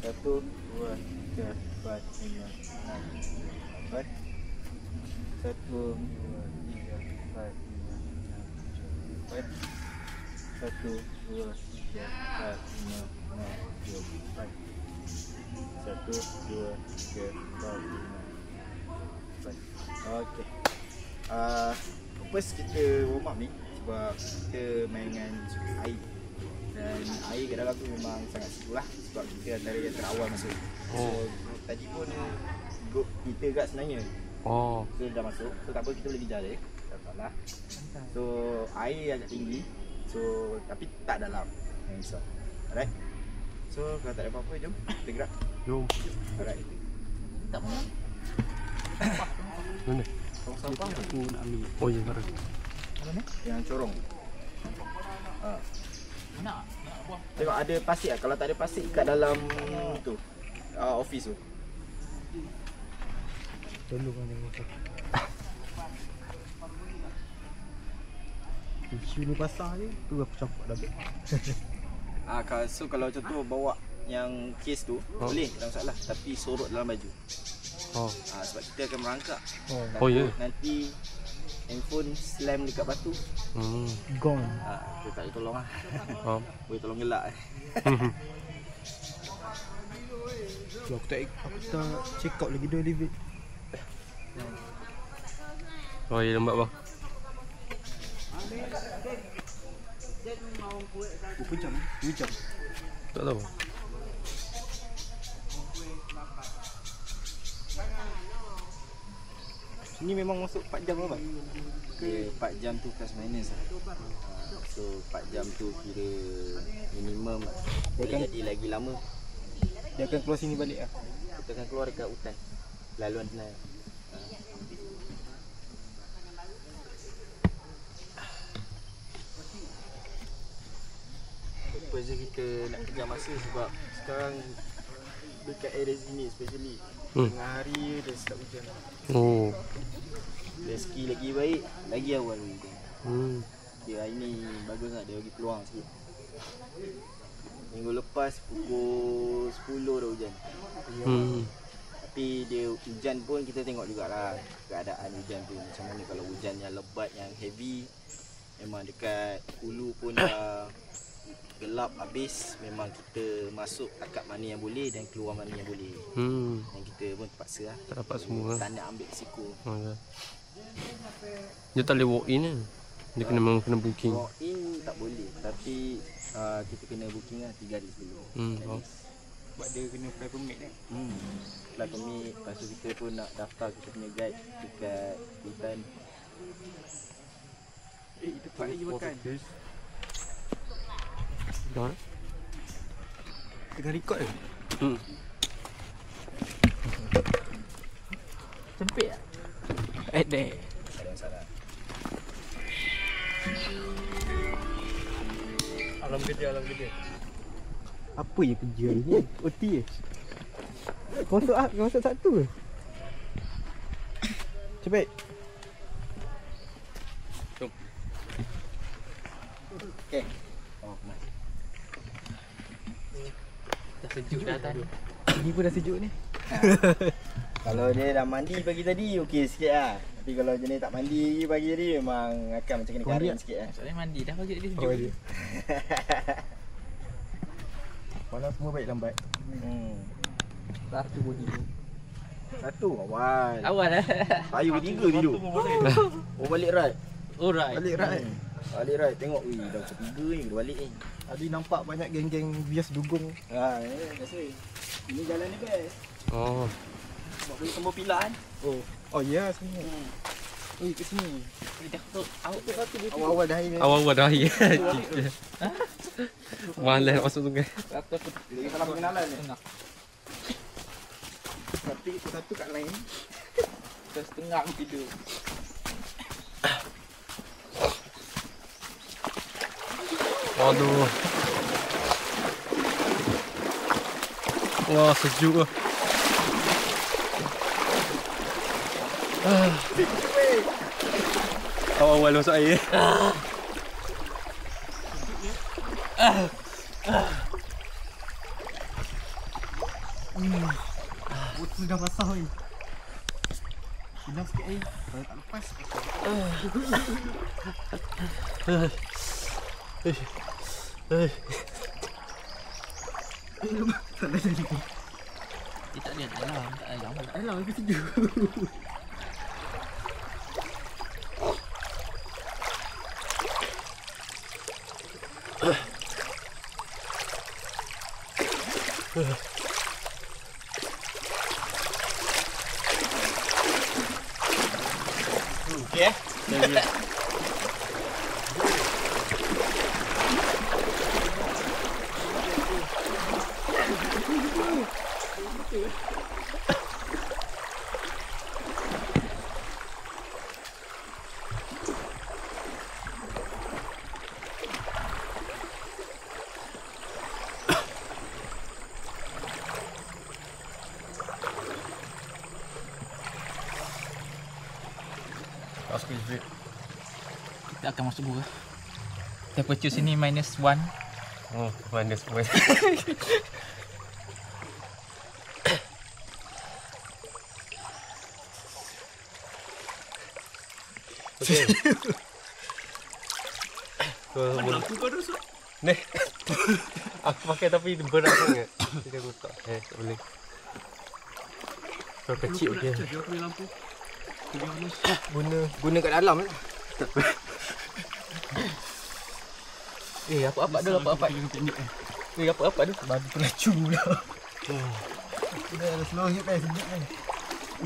1, 2, 3, 4, 5, 6, 7, 8. 1, 2, 3, 4, 5, 6, 7, 8. 1, 2, 3, 4, 5, 6, 7, 8. 1, 2, 3, 4, 5, 6, 7. Okey. First kita warm up ni sebab kita main dengan air. Dan air kat dalam tu memang sangat seru lah sebab kita antara yang terawal masuk. So tadi pun group kita kat sebenarnya. So dah masuk. So tak apa, kita boleh kejar dia. Tak salah. So air agak tinggi. So tapi tak dalam. Jangan risau. Alright. So kalau tak ada apa-apa, jom kita gerak. Jom. Alright. Tak mana? Mana? Tong sampah aku nak ambil. Oh ya, mana? Mana? Yang corong. Tengok ada pasir lah. Kalau tak ada pasir kat dalam tu office tu. Tolong kan yang tu. Isu ni pasang je, tu aku campak dah beg. So kalau macam tu bawa yang case tu boleh, tak masalah, tapi sorot dalam baju. Sebab kita akan merangkak. Nanti handphone slam dekat batu. Gone. Kita tak boleh tolong lah. Boleh tolong gelak. So, aku tak check out lagi dah David. Oh ya, lambat bang. Berapa jam? 2 jam. Tak tahu. Ni memang masuk 4 jam apa? Dia 4 jam tu plus minus lah. So 4 jam tu kira minimum lah. Boleh jadi lagi lama. Dia akan keluar sini balik lah. Kita akan keluar dekat hutan. Laluan tenang. Pasal kita nak kejar masa sebab sekarang dekat area sini especially tengah hari dah start hujan. Oh. Rezeki lagi baik, lagi awal hujan. Dia hari ni bagus lah, dia bagi peluang sikit. Minggu lepas pukul 10 dah hujan. Tapi dia hujan pun kita tengok jugalah keadaan hujan tu macam mana. Kalau hujan yang lebat, yang heavy, memang dekat hulu pun dah gelap habis, memang kita masuk akak mana yang boleh dan keluar mana yang boleh. Dan kita pun terpaksa lah. Tak dapat semua. Tak nak ambil risiko. Dia tak boleh walk in kan? Dia memang kena booking. Walk in tak boleh, tapi kita kena booking lah 3 hari sebelum. Sebab dia kena apply permit kan? Apply permit, lepas tu kita pun nak daftar kita punya guide dekat hutan. Itu tempat lagi makan. Dah. Tengah record ke? Sempit tak? Dek. Tak ada masalah. Alam gede. Apa je kerja ni? OT je? Masuk satu ke? Cepat. Jom. Okay. Oh, nice. Dah sejuk dah tadi. Ni pun dah sejuk ni. Kalau dia dah mandi pagi tadi, okey sikit lah. Tapi kalau jenis tak mandi pagi tadi, memang akan macam kena kering sikit lah. Soalnya mandi dah pagi tadi sejuk. Oh, dia. Malam semua baik lambat. Satu body tu. Satu awal. Awal lah. Saya bertiga tidur. Oh balik ride. Oh right. Balik ride. Balik ride tengok weh dah pukul 3 ni kena balik ni. Tadi nampak banyak geng-geng bias dugong. Ha, biasa. Ini jalan ni best. Oh. Buat boleh tembus pilar kan. Oh ya, sini. Oi, ke sini. Awak tu satu bukit. Awal-awal dah hari. Awal-awal dah air. Malas nak masuk sungai. Lagi salah pengenalan ni. Tapi satu kat lain. Setengah aku tidur. Aduh. Wah, sejuk lah. Awal-awal masuk air. Botol dah basah oi. Hilang sikit air. Kalau tak lepas. Tak ada lagi. Dia tak ada alam, tak alam. Alah, aku sejuk. Okey. Kita akan masuk gua. Temperature sini -1. Oh, minus point. Okey. Mana lampu kau rusuk? Ni. Aku pakai tapi berat sangat. Jadi aku tak boleh. Kalau kecil okey. Dia punya lampu. Guna kat dalam lah. Apa dah apa. Apa dah. Bagi pelacur pula. Dah slow hit kan, sedikit kan.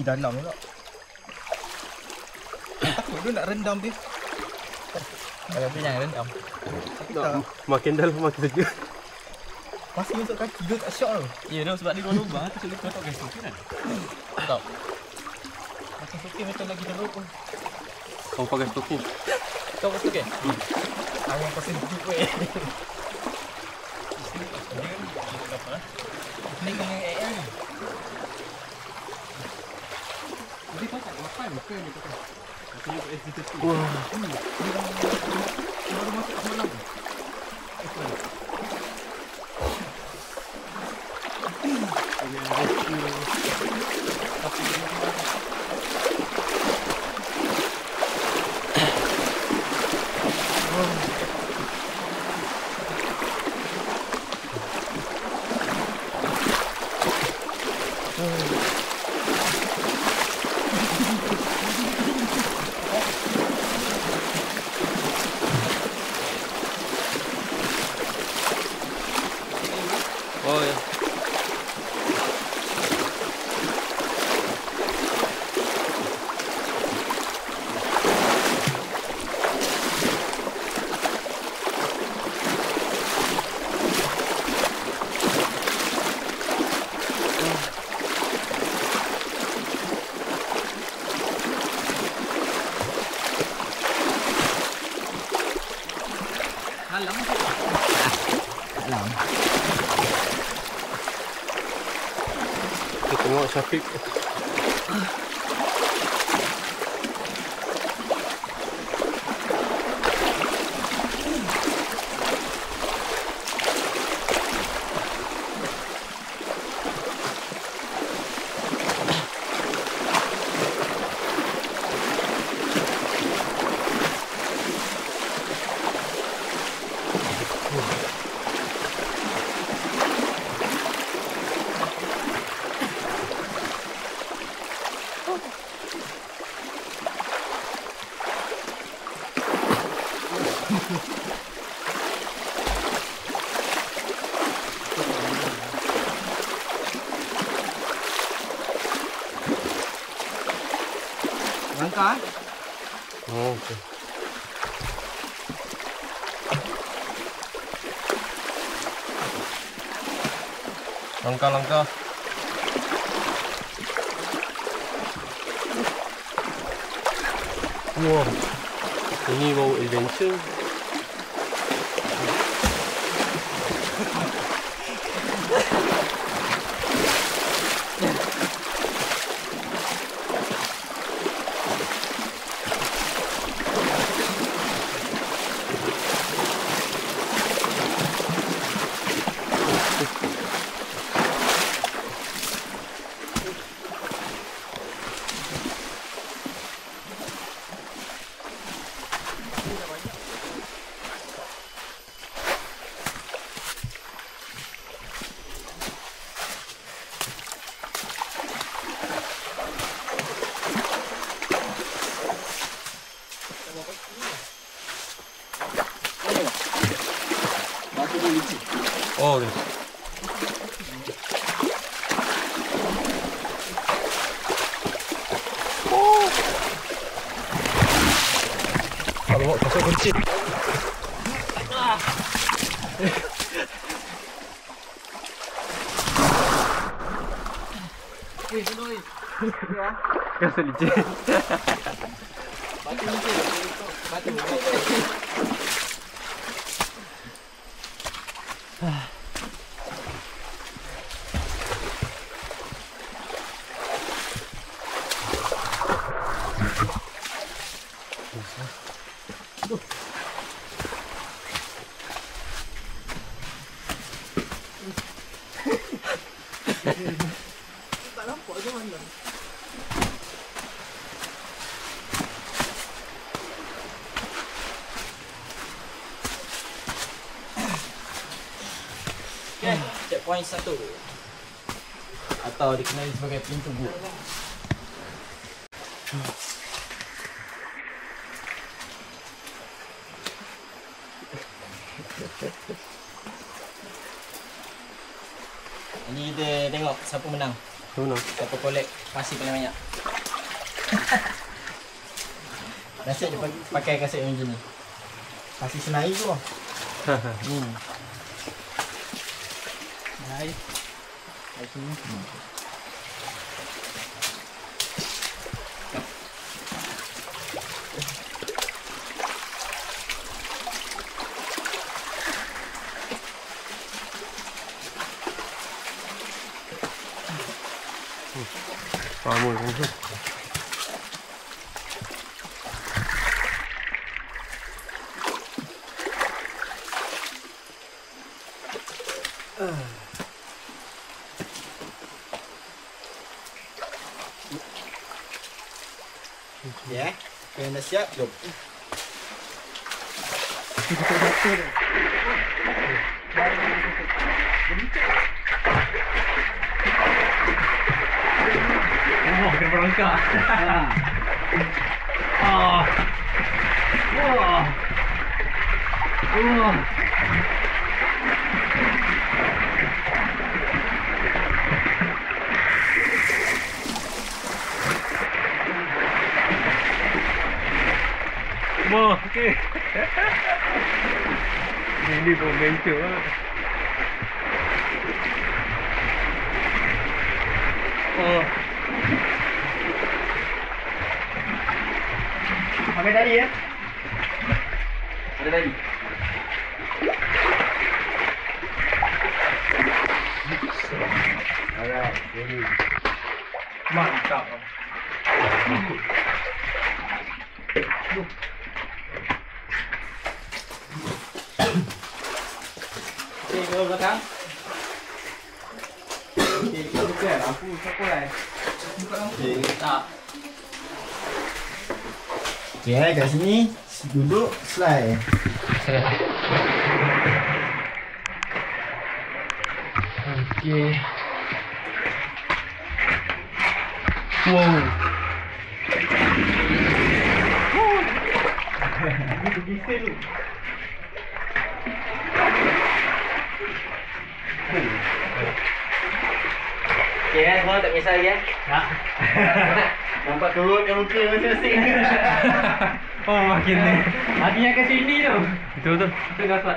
Dalam pula. Lu nak rendam dia. Kalau tu jangan rendam. Tapi Tak, tak. makin dalam makin sejuk. Masih masuk kaki dia tak syok tau. Ya dah sebab dia dua lubang tu sulit kau tak gas tu kan. Tak. Makin sokeng macam lagi teruk pun. Kau pakai stoking. Kau masuk kan? Awang pasal hidup weh. Ni dengan AL ni. Jadi kau tak makan ke ni kata. Wah. Baru masuk semalam. Oh ya. Halang. Halang. Kita tengok Syafiq. Langkah. Oh, okey. Langkah-langkah. Wow. Ini mau adventure. Oh, okey. Alamak, kasut kunci. Kasut licin. Tak nampak je mana. Okay, checkpoint 1. Atau dikenali sebagai pintu gua. Ini kita tengok siapa menang. Mana? Siapa collect pasir paling banyak. Nasib dia pakai kaset yang macam ni. Kasih senai tu. Baik. Baik sini. Lama kan tu. Ya, yang dah siap, jom. Oh, kena berangkat. Ah. Wah. Wah. Wah, okey. Ini pun bentuk lah. Oh. Pakai tadi ya. Ada lagi. Alright, ready. Mantap. Okey, ke belakang. Okey, kita buka lampu cakulan. Buka lampu. Okey, tak. Okey, kat sini duduk slide. Okey. Wow. Okey, semua tak kisah lagi. Tak. Nampak turun ke muka masing-masing. Oh, makin ni. Hatinya kat sini tu. Betul. Kita dapat.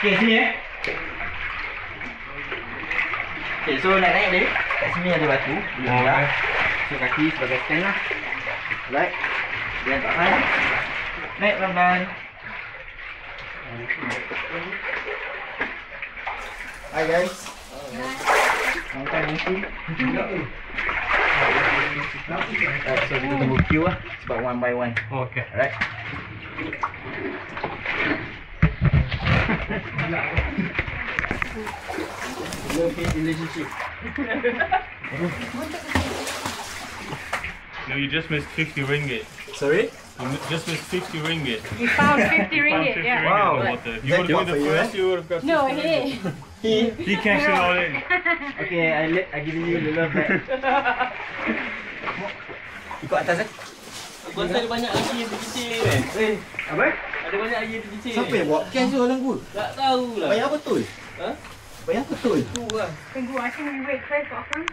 Okey, sini ya. Okey, so nak naik ni. Kat sini ada batu. Oh, okey. So kaki sebagai stand lah. Right. Dia tak naik. Naik pelan-pelan. Hi guys. Nampak nanti. So kita tunggu queue lah. Sebab one by one. Okey. Alright. Love-hate relationship. No, you just missed 50 ringgit. Sorry? You just missed 50 ringgit. You found 50 ringgit, 50 yeah. ringgit Wow. in the water. If you That would have what been for the you, first, you would have got 50 No, ringgit. he. He. He cashed it all in. Okay, I giving you the love back. Ikut atas eh? Aku rasa ada banyak lagi yang terkicir kan. Apa? Ada banyak lagi yang terkicir. Siapa yang bawa cash tu dalam gua? Tak tahulah. Bayar betul? Ha? Bayar betul? Tu lah. Tunggu, I think we wait first, Akram.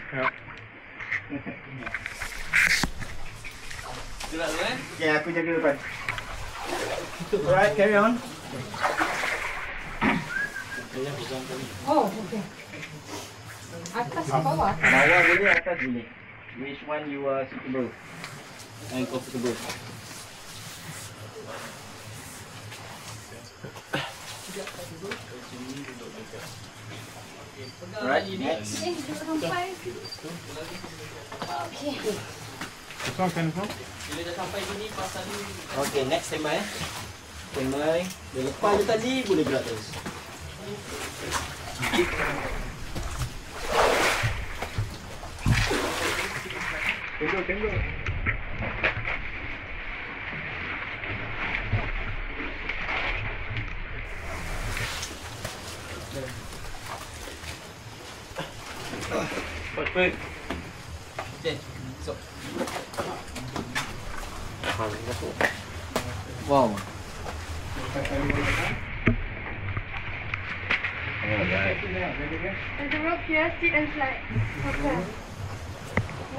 Gerak tu kan? Okay, aku jaga depan. Alright, carry on. Oh, okay. Atas ke bawah? Bawah boleh, atas boleh. Which one you are suitable and comfortable? Alright, next. Duduk sampai. Okay. This one can come? Bila dah sampai sini, pasal ni. Okay, next standby. Standby. Dia lepas je tadi, boleh gerak terus. Tengok. Perfect. Okay, so. Wow. Alright. There's a rope here, sit and slide. Okay.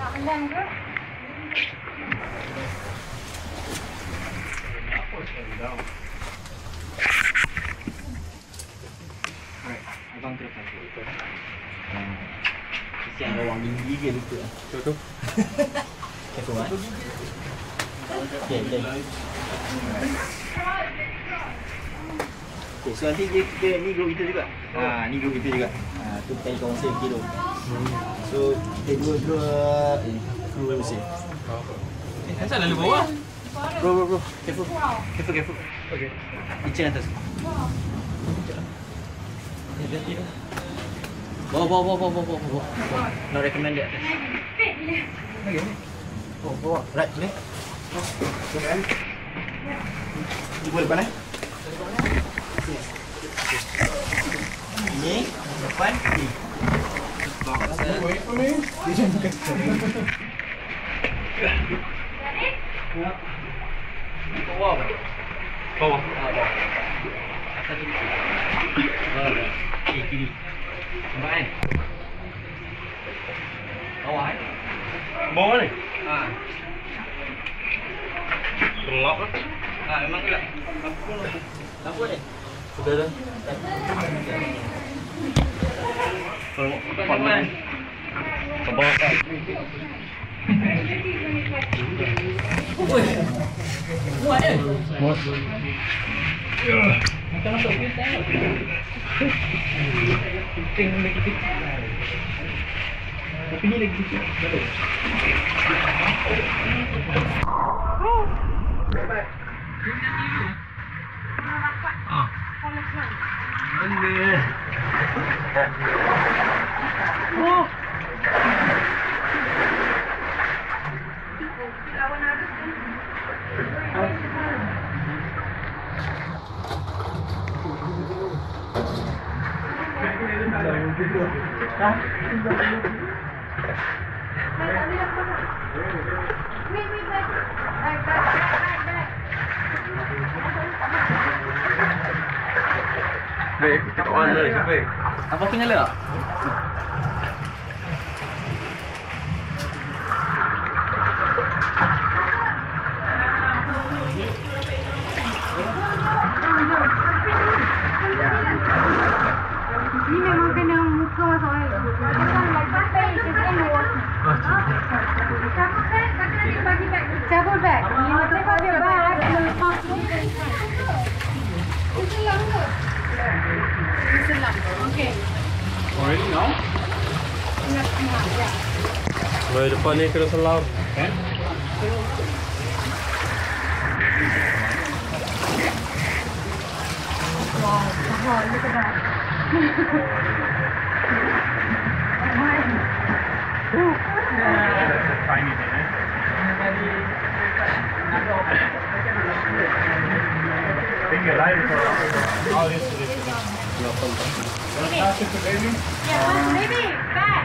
Nak hentam ke? Abang terlepas tu. Kesian orang tinggi ke lupa. Tu. Careful kan? Okay, boleh. Okay, so nanti kita ni group kita juga. Ni group kita juga. Tu kita kawan saya kilo. So kita dua-dua crew sih. Asal lalu bawah? Bro. Careful. Careful. Okay. Kitchen atas. Bawa. No recommended atas. Okay. Bawa. Right, boleh? Ni boleh depan Ini depan ni. Wait for me. Bawah. Bawah. Atas ni. Kiri. Nampak kan? Bawah kan? Bawah ni? Gelap lah. Memang gelap. Lampu ni? Sudah dah. Panas. Ke bawah kan? Muat eh? Muat. Macam masuk ke tengok. Ting lagi kecil. Tapi ni lagi kecil. Betul. Baik, kita on dah sampai. Apa tu nyala tak? Ni memang kena muka masuk air. Bukan like face is in the water. Double back. You want to hold your back and lepas tu. Selang ke? Selang. Okay. Already now? Ya. Baik, depan ni kena selam. Kan? Wow, look at that. Tiny thing, eh? Think you're right for all this. Pass it to baby. Yeah, baby, back.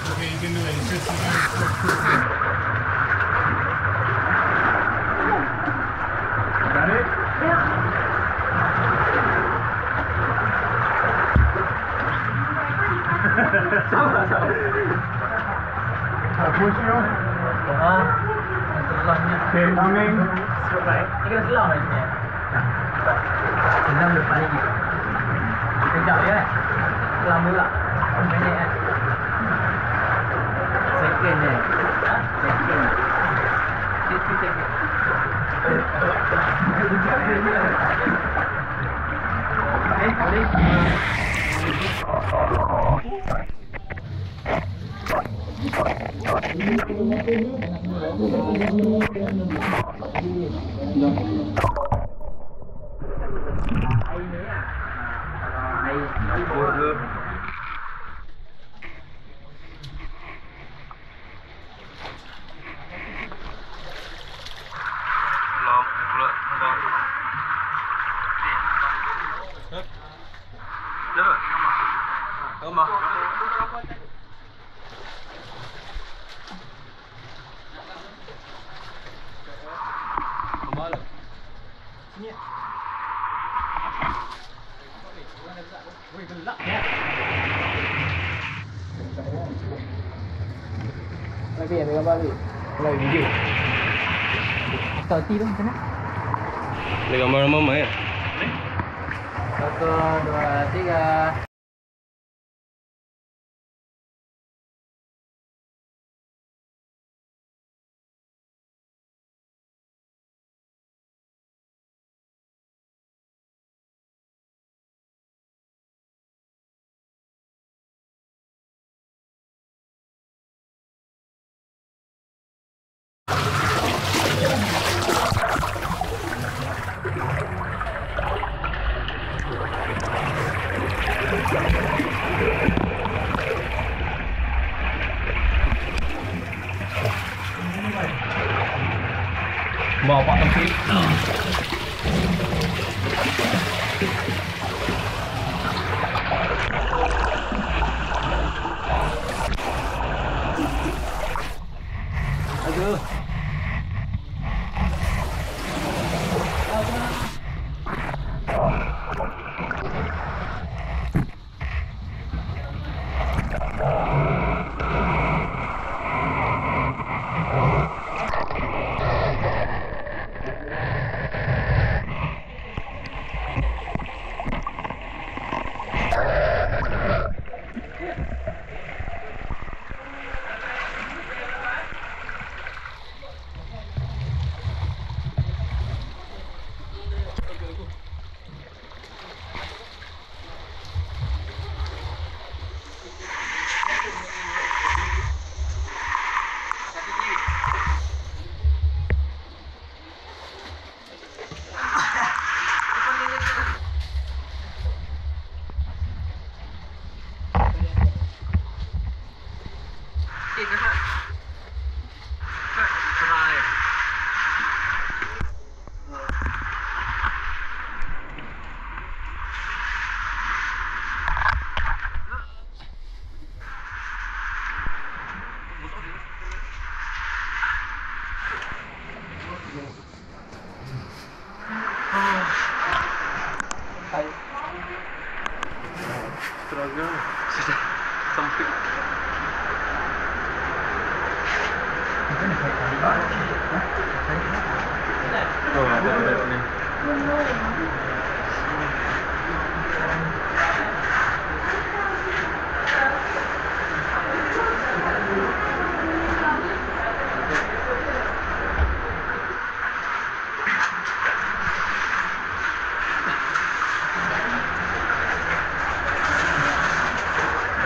Okay, you can do it. It's just got it? Push you. Okay, coming. Ini kena selang ni sebenarnya. Selang depan lagi. Sekejap je kan? Selang pula. Pendek kan? Second je. Second. Second. Lagi ambil gambar lagi. Kalau video. Authority tu macam mana? Ada gambar mama ya? 1, 2, 3. Bawa tempat. Aduh. Struggle. Sudah sempit. Oh, ada ni.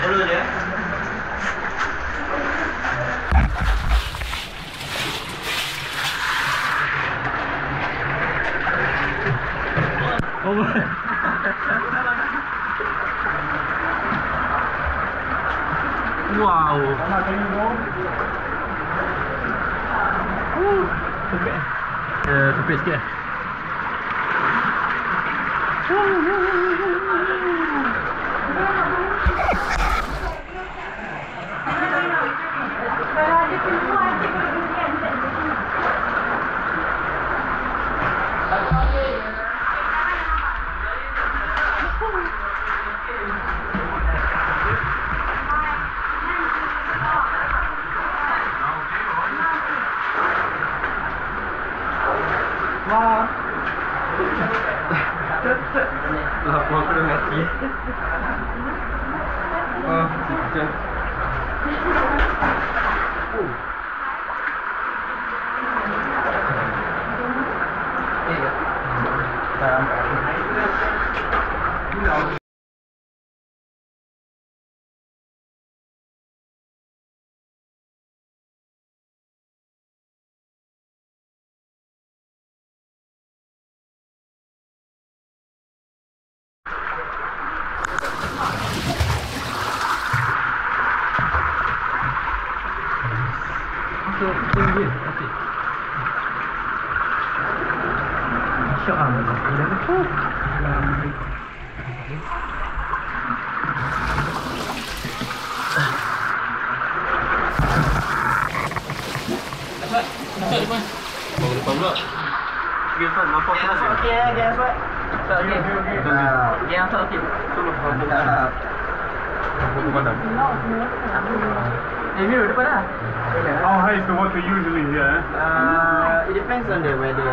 Dulu dia. Oh. Wow. Tepik. Tepik sikit. Wow. Lah, aku dah mati. Oh, macam. Tinggi. Okey. Masya-Allah. Bawa depan pula. Okey, Fan, nampak kelas tak? Okey, guys. Okey. Yang okey. Tolong, nampak. Nampak pandang. Mil depan lah. How high is the water usually here? It depends on the weather.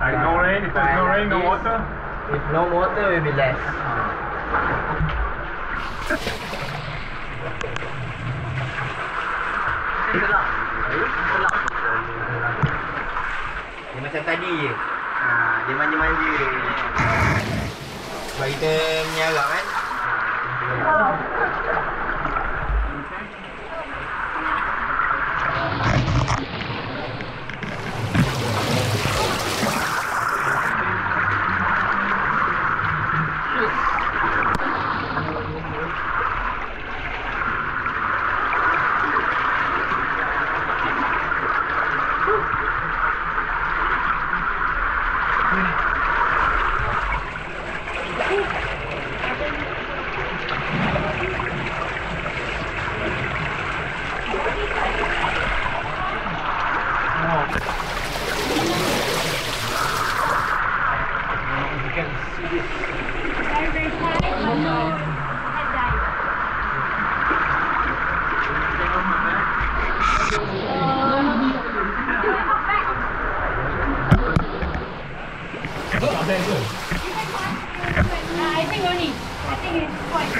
Like no rain, if there's no rain, no water? If no water, will be less. Selak. Selak. Dia macam tadi je. Dia manja-manja. Sebab kita menyarang kan. I think only. I think it's quite.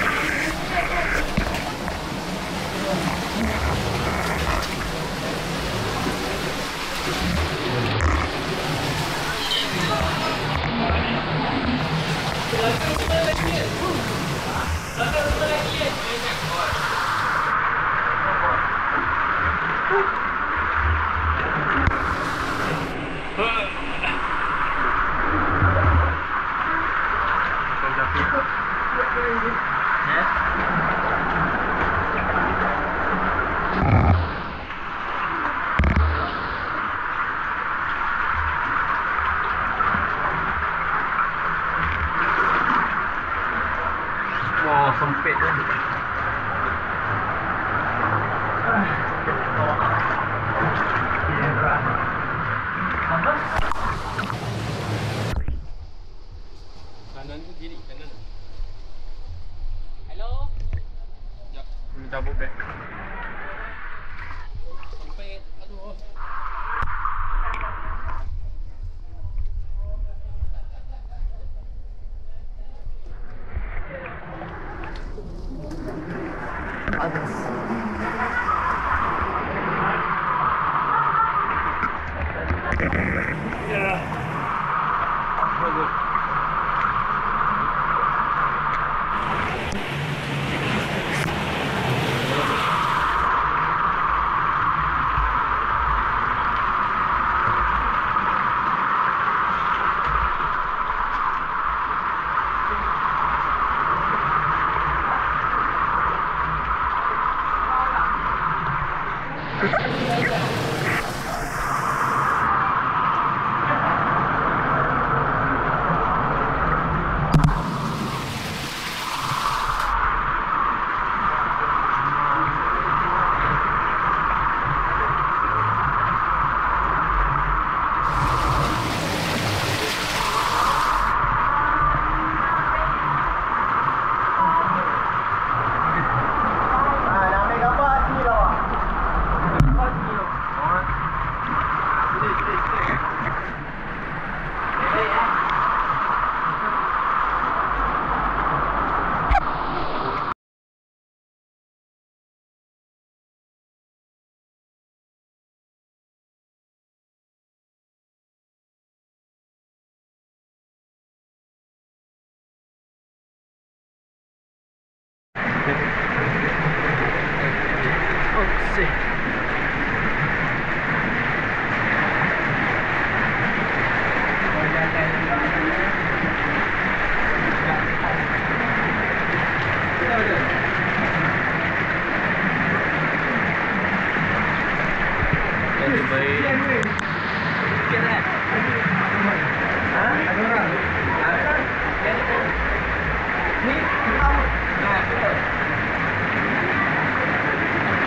Wah, sempit tu. Kanan tu kiri, kanan. Hello. Sekejap, minta bobek. Sempit, aduh.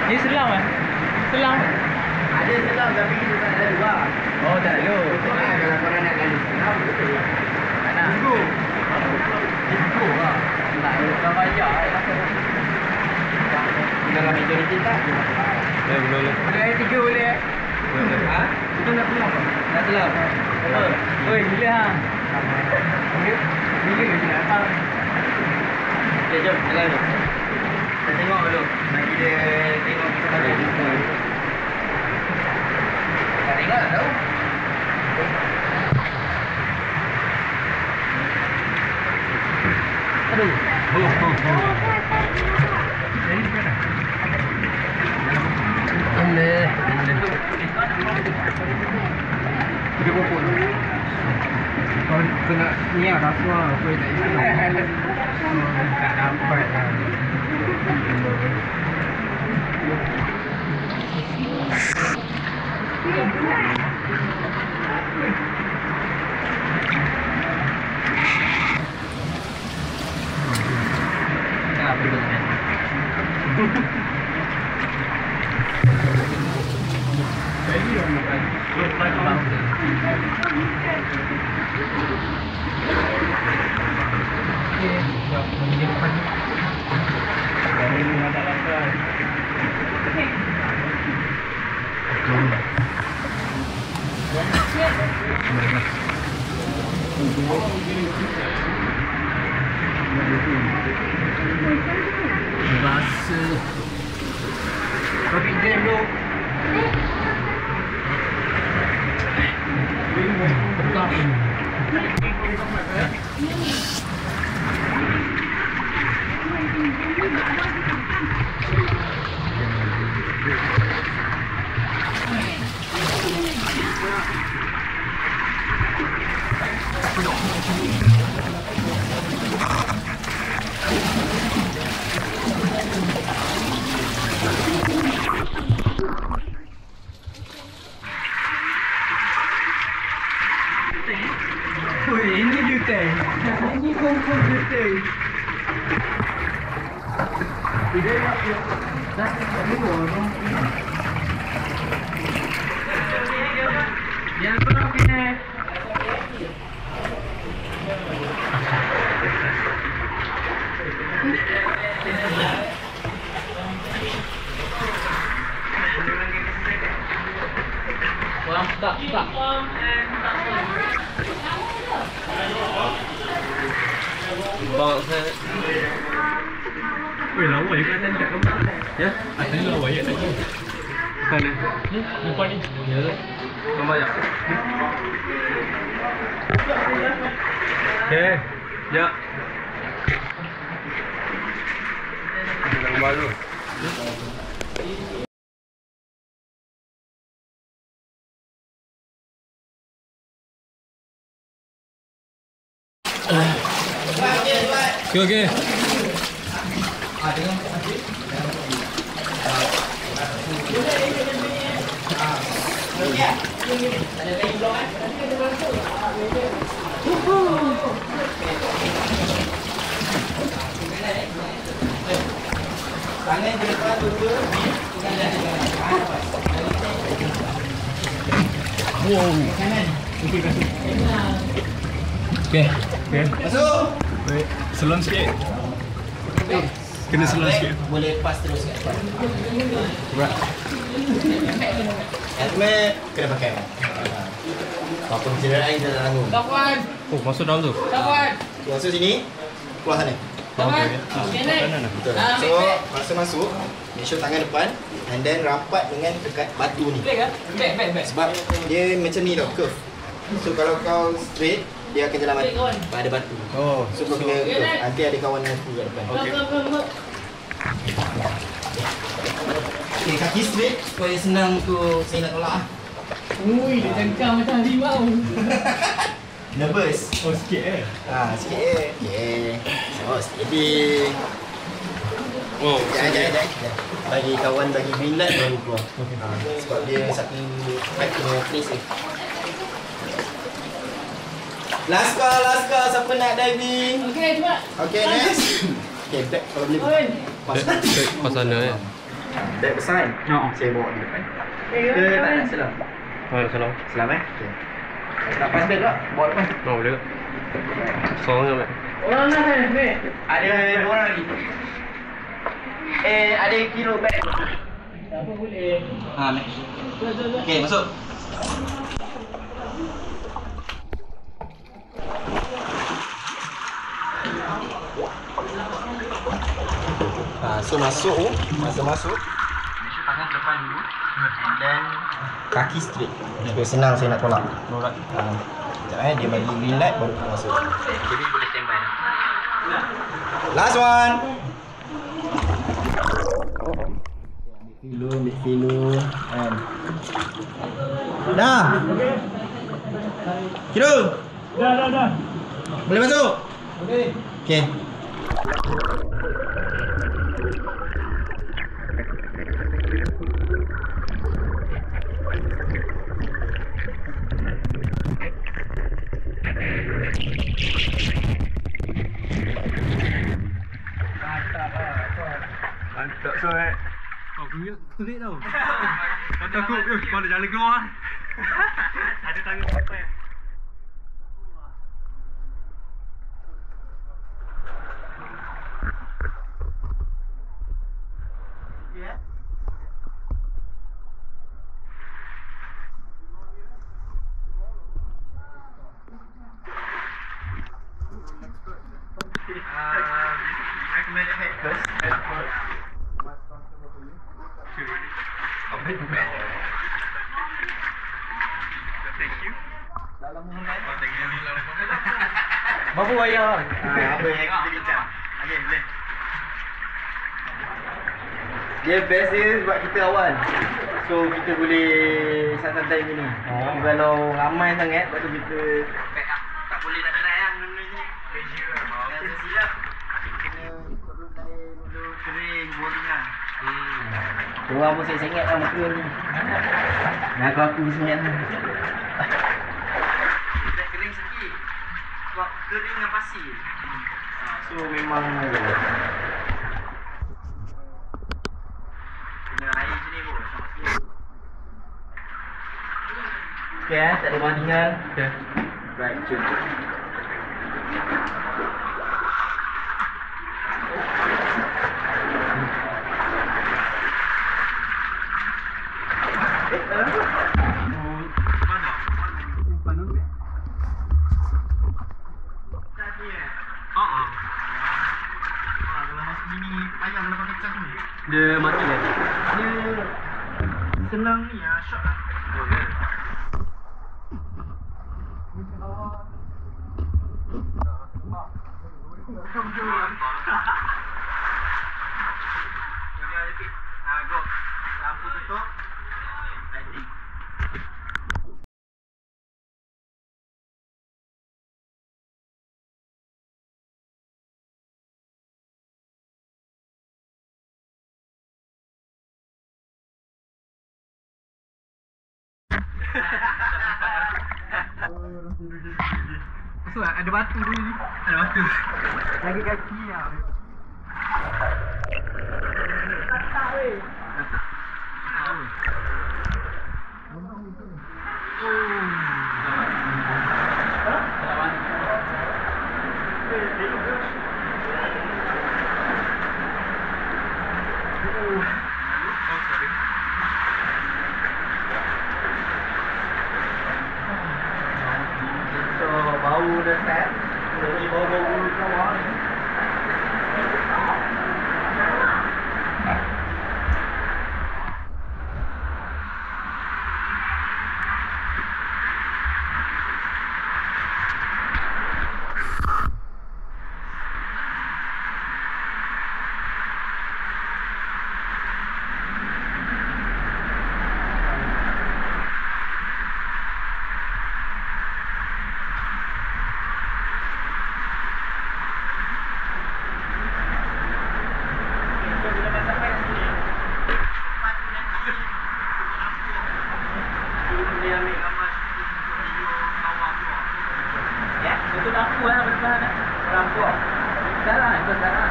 Ni selam kan? Selam. Ada selam tapi kita tak ada dua. Oh, tak ada. Kalau korang nak kali selam, betul. Tak nak. Disco lah. Tak, tak bayar. Dalam majoriti tak? Boleh. Boleh 3 boleh. Ha? Kita nak selam apa? Nak selam. Apa? Oi, bila ha? Bila kita datang. Okay, jom jalan dulu. Kita tengok dulu. Bagi dia tengok kita balik. Tak tengok tak tahu. Aduh. Jadi di mana? Ini. Dia pun. Kalau kena ni lah rasa apa tak isi. Tak dapat lah. Rasa Kopi jam bro. Ini juta. Ini kompon juta. Dia dah dulu orang. Dia pernah kena. Tak. Bang saya. Weh, lawa je kan tak kamu. Ya? Ada lawa je tak kamu. Mana? Lupa ni. Ya. Mama ya. Okey. Ya. Jangan malu. Okay. Tangan di depan dulu. Wow. Okay. Masuk. Selan sikit. Kena selan sikit. Boleh pas terus kat depan. Helmet kena pakai. Apa kenderaan kita tak tanggung. Tapuan. Oh, masuk dalam tu. Tapuan. Masuk sini, keluar sana. Tapuan. Kanan. Betul. So, masa masuk, make sure tangan depan and then rapat dengan dekat batu ni. Back. Sebab dia macam ni tau, curve. So, kalau kau straight, dia akan jalan mati pada batu. Oh. So, kau kena curve. Nanti ada kawan aku kat depan. Okay, kaki straight supaya senang untuk saya nak tolak lah. Ui, dia cengkang macam harimau. Nervous? Oh, sikit Sikit. Okay. So, steady. Oh, Jangan. Bagi kawan bagi green light baru keluar. Sebab dia satu fight punya place ni. Last call. Siapa nak diving? Okey, cepat. Okay, next. Okay, back kalau boleh. pas sana ya. Back besar. Saya bawa di depan. Ke tak nak selam? Salam. Selam Okay. Tak pas back tak? Bawa depan. Oh, boleh tak? Seorang tak? Orang nak back. Ada dua orang lagi. Ada kilo back. Apa boleh? Ha, ni. Okey, masuk. So masuk ni, masa masuk tangan depan dulu dan kaki straight. Supaya senang saya nak tolak. Sekejap dia bagi green light baru kita masuk. Jadi boleh standby dah. Last one. Ambil filo kan. Dah. Kira. Dah. Boleh masuk? Boleh. Okey. Mantap sangat. Oh, pelik tau. Kau takut ke? Kau nak jalan keluar. Ada tangan sampai. Recommend head first. What's comfortable for you? Thank you. Dalam Muhammad. Berapa wayar? Apa yang kita bincang? Okey, boleh. Dia best dia sebab kita awal. So kita boleh santai-santai gini. Kalau ramai sangat, lepas tu kita tak boleh nak try lah benda ni. Jangan silap. Kena perut air dulu kering, boring lah. Orang pun sengit lah muka ni. Nak aku sengit lah. Kita kering sikit. Sebab kering dengan pasir. So memang kena air macam ni pun. Okay tak ada bandingan. Okay. Right, cuba. Dia mati kan? Dia senang ni lah, shot lah. Oh ya. Go. Lampu tutup. Lighting. Masuk tak? Ada batu dulu ni. Ada batu. Lagi kaki lah. Tak weh. Bau dah set. Jadi bau-bau bulu keluar ni. Itu lampu lah berdepan lah. Lampu. Sekarang itu sekarang.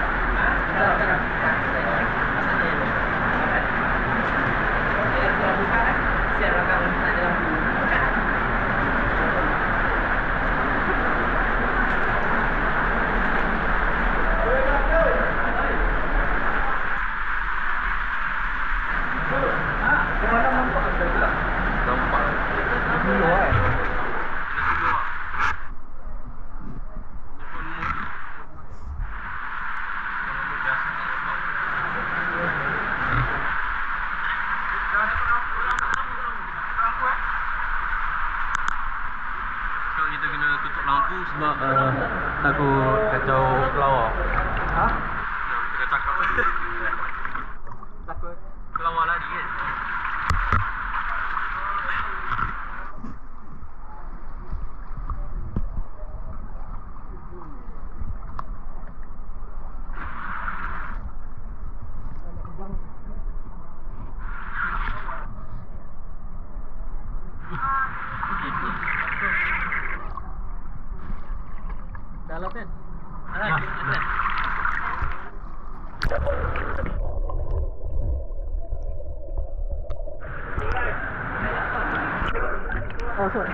Sekarang. Saya lampu kan. Saya rakam tak ada lampu. Go. lampu sebab takut kacau kelawar. Ha? Yang kita cakap. Takut. Kelawar lari kan. Dah lah kan? Oh, sorry.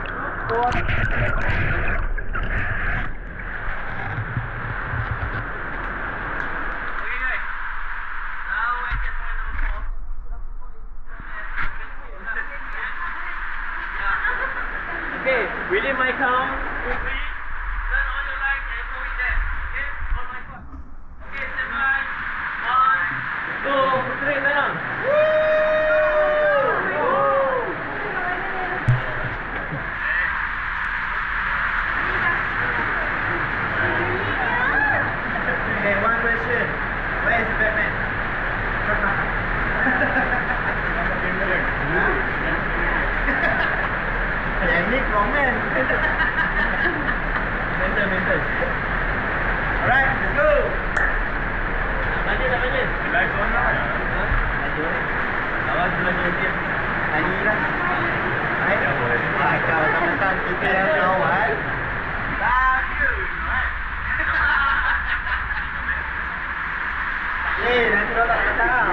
Okay, within my count, 2, 3, turn on your light and go in there. Okay, on my part. Okay, stand by. 1, 2, 3, turn on. Okay, one question. Where is Batman? Yannick Roman. Mental. Alright, let's go. Lanjut. Live on lah. Awak dulu lanjut. Nyanyi lah. Baik. Kau teman-teman kita yang kawan. Nanti kau tak datang.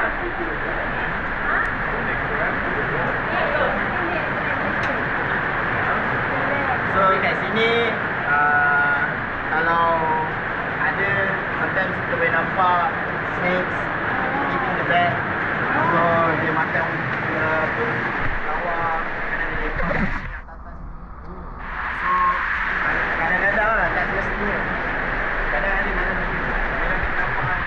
So kat sini kalau ada sometimes kita boleh nampak snakes eating the bat. So dia makan lawa makanan dia lepak yang atas. So kadang-kadang lah tak semestinya. Kadang ada mana kita nampak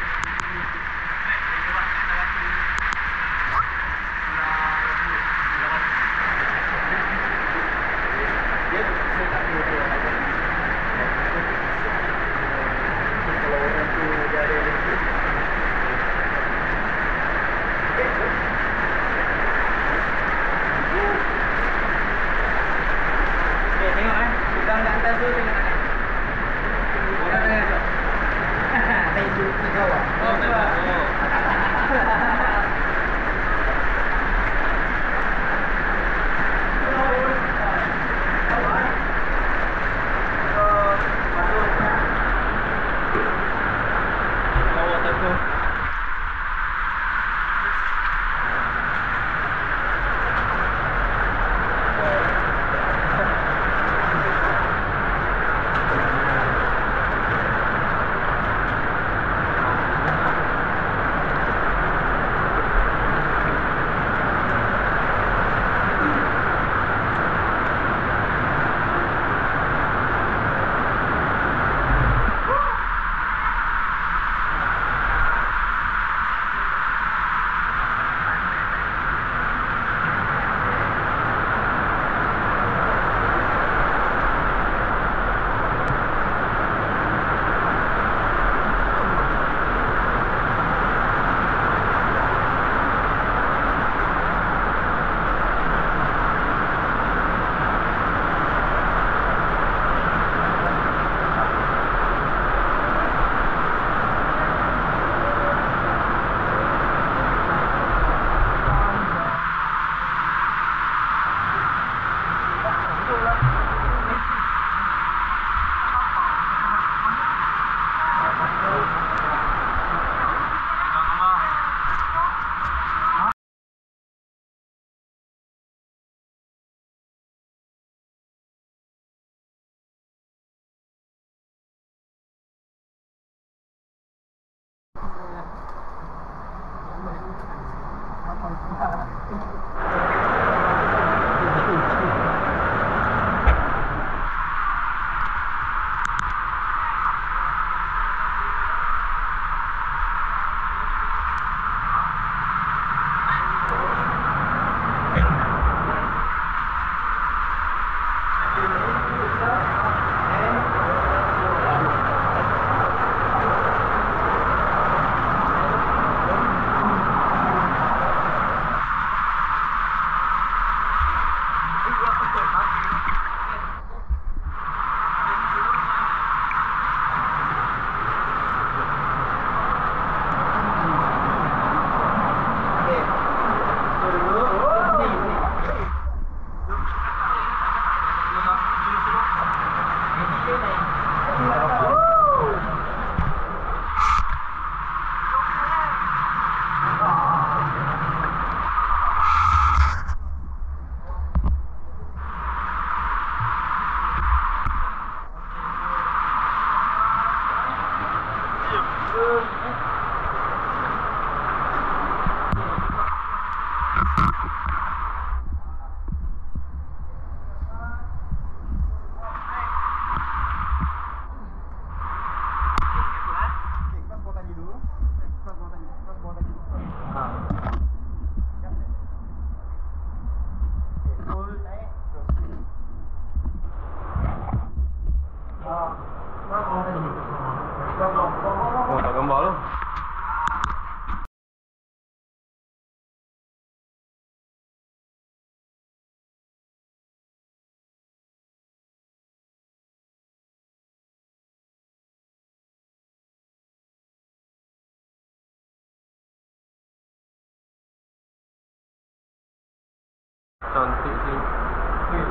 Cantik sih.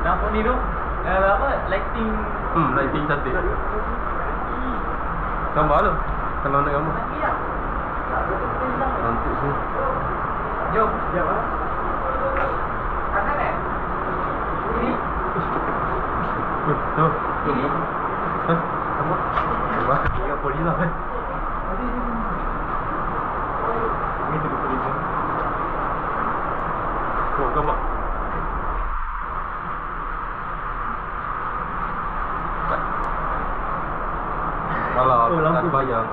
Nampak ni tu? Apa? Lighting. Lighting cantik. Gambar tu. Kalau nak gambar. Cantik sih. Jom. Jom. Kanan eh? Ini. Tuh. Ini. Hah? Gambar. Gambar. Ingat polis lah. Ini tu polis. Oh, gambar. Kalau tak bayar.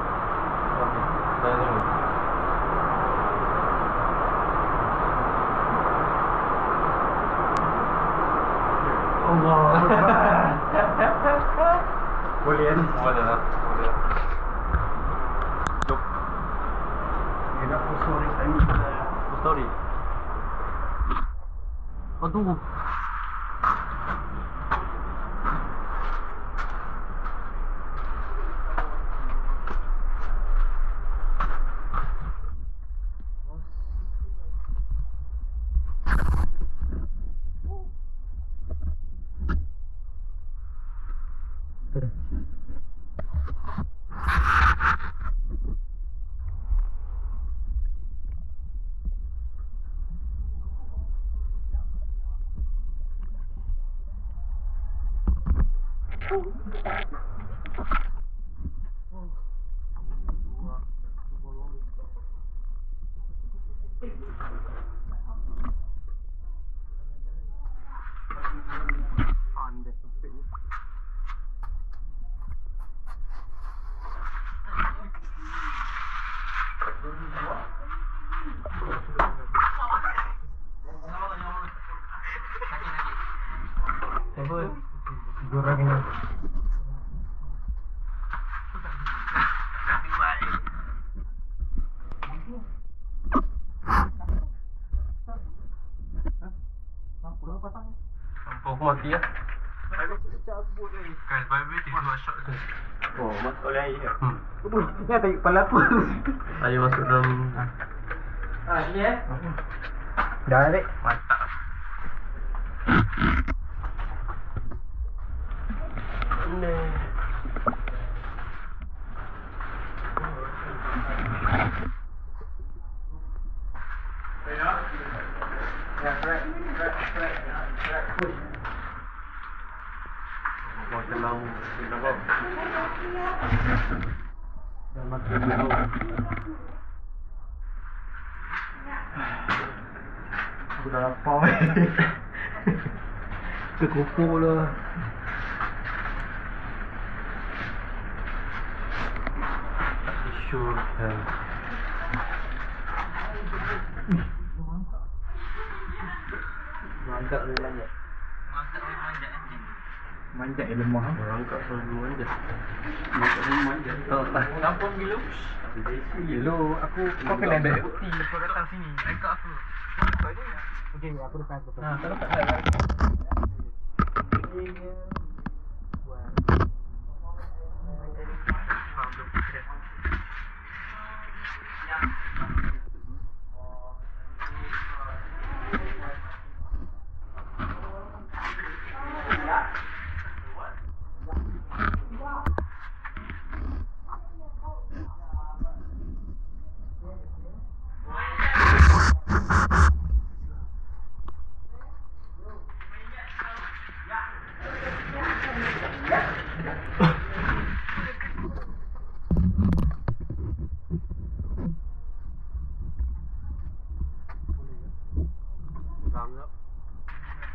Saya tengok. Allah. Boleh kan? Boleh lah. Boleh. Jom. Dia nak post story tadi. Story. Aduh. Gorengnya. Lampu aku mati lah. Kan, vibrating buat shot tu. Oh, masuk oleh air ya. Ni tarik kepala aku. Air masuk dalam. Ni eh. Dah tarik. Mantap. Makan lama. Nampak? Dah makan dulu. Aku dah lapar. Terkupuk lah. Sure. Mantap dia banyak. Manjat dia lemah. Angkat selalu manja. Angkat selalu manja. Kampung Bilu. Hello, aku kau kena ambil bukti. Kau datang sini. Angkat aku. Okey, aku depan aku. Ha, tak dapat.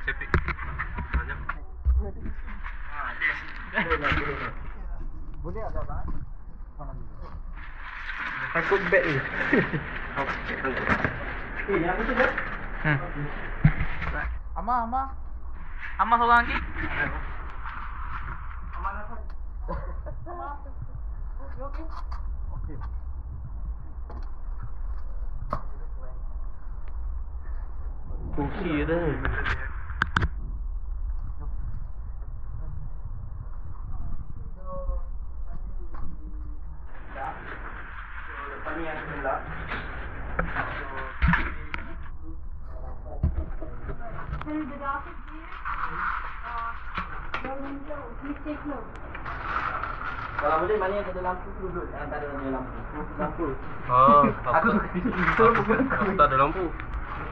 Sepik. Banyak. Boleh tak bang? Takut beg ni. Yang itu dah. Ama seorang lagi. Okey. Kursi dah ni. Hello. Jangan jauh. Mesti slow. Kalau boleh mana yang ada lampu tu duduk antara ada lampu. Lampu. Oh, Aku suka tidur. aku tak ada lampu. Aku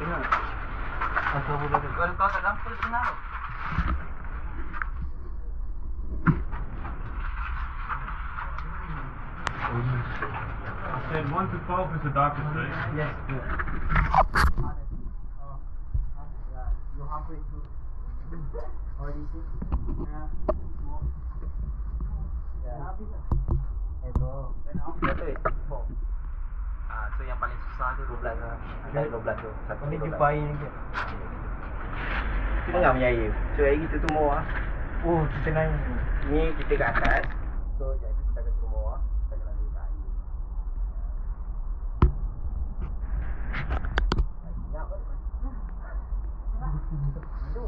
pun ada. Kalau kau tak lampu, kenapa? Said 1 to 12 is the darkest, right? Yes. You halfway through. Already see? Yeah. Betul is 4. So yang paling susah tu 12 lah. Ada 12 tu. Satu ni jumpa air ni ke? Kita tengah punya air. So air kita tu bawah. Oh, kita naik. Ni kita kat atas. So jadi kita akan turun bawah. Kita akan ambil kat air. Ingat apa? Tu.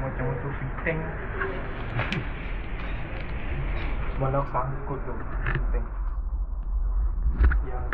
Macam untuk fitting. Mana sangkut tu fitting. Yang